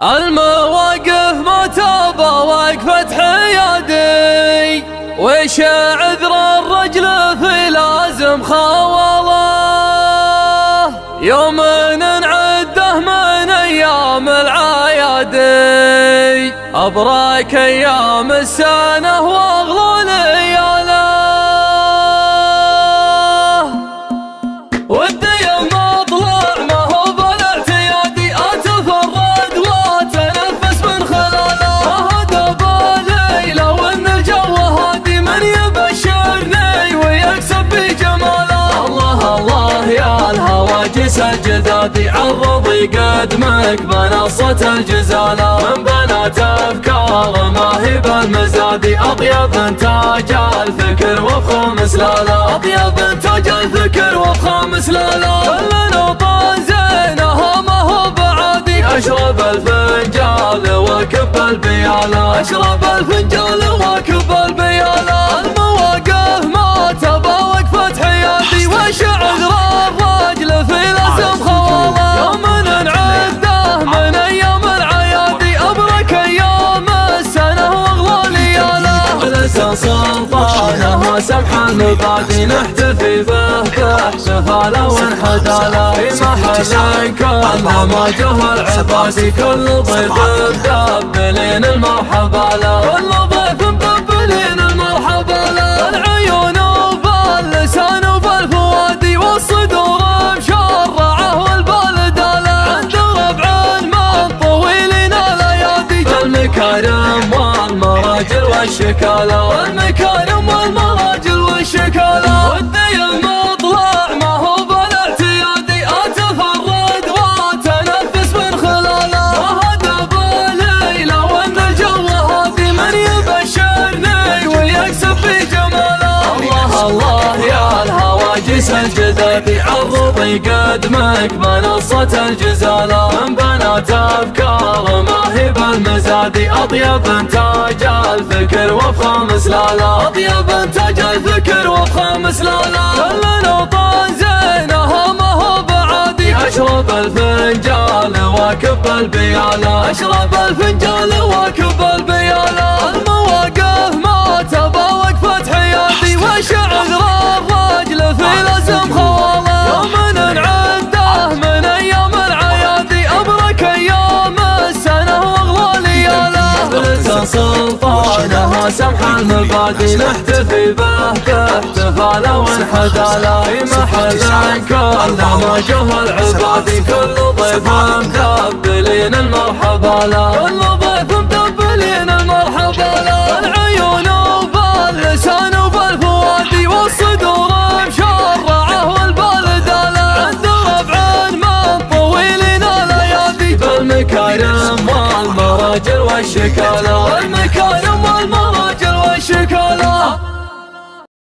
المواقف ما تابى وقفة حيادي، وش عذر الرجل في لازم خواله، يوم نعده من ايام العيادي، ابراك ايام السنه واغلى لياله. ودي المطلع ما هو بالاعتيادي، اتفرد واتنفس من خلاله، اهدى بالليله وان الجو هادي، من يبشرني ويكسب بجماله. الله الله يا الهواجس الجدادي، عرضي قدمك منصة الجزالة، من بنات افكار ما هي بالمزادي، اطيب انتاج الفكر وفخم سلاله، اطيب انتاج الفكر وفخم سلاله. كل نوطة زينها ما هو بعادي، اشرب الفنجال واكب البياله، اشرب الفنجال واكب البياله. المواقف ما تبى وقفة حيادي، وش عذر الرجل في لازم خواله، يوم نعده من ايام العيادي، ابرك ايام السنه واغلى لياله. لسان سلطانه سمح المبادي، نحتفي به باحتفاله وانحداله، في محل كل ما جه العبادي، كل ضيف مدبلين المرحبا له، كل ضيف مدبلين المرحبا له. العيون وباللسان وبالفوادي، والصدور مشرعه والبلداله، عند ربع من طويلين الايادي، بالمكارم والمراجل والشكاله، والمكارم والمراجل والشكاله. ودي المطلع ما هو بالاعتيادي، اتفرد واتنفس من خلاله، اهدى بالليله وان الجو هادي، من يبشرني ويكسب بجماله. الله الله يا الهواجس الجدادي، عرضي قدمك منصة الجزالة، من بنات افكار ما هي بالمزادي، اطيب انتاج الفكر وفخم سلاله، اطيب انتاج الفكر وفخم سلاله. كل نوطة زينها ما هو بعادي، اشرب الفنجال واكب البياله، اشرب الفنجال واكب البياله. المواقف ما تبى وقفة حيادي، وش عذر الرجل في لازم خواله، يوم نعده من ايام العيادي، ابرك ايام السنه واغلى لياله. لسان سلطانه سمح المبادي، نحتفي به باحتفاله وانحداله، في محل كل ما جه العبادي، كل ضيف مدبلين المرحبا له، كل ضيف مدبلين المرحبا له. العيون وباللسان وبالفوادي، والصدور مشرعه والبلداله، عند ربع من طويلين الايادي، بالمكارم والمراجل والشكاله، والمكارم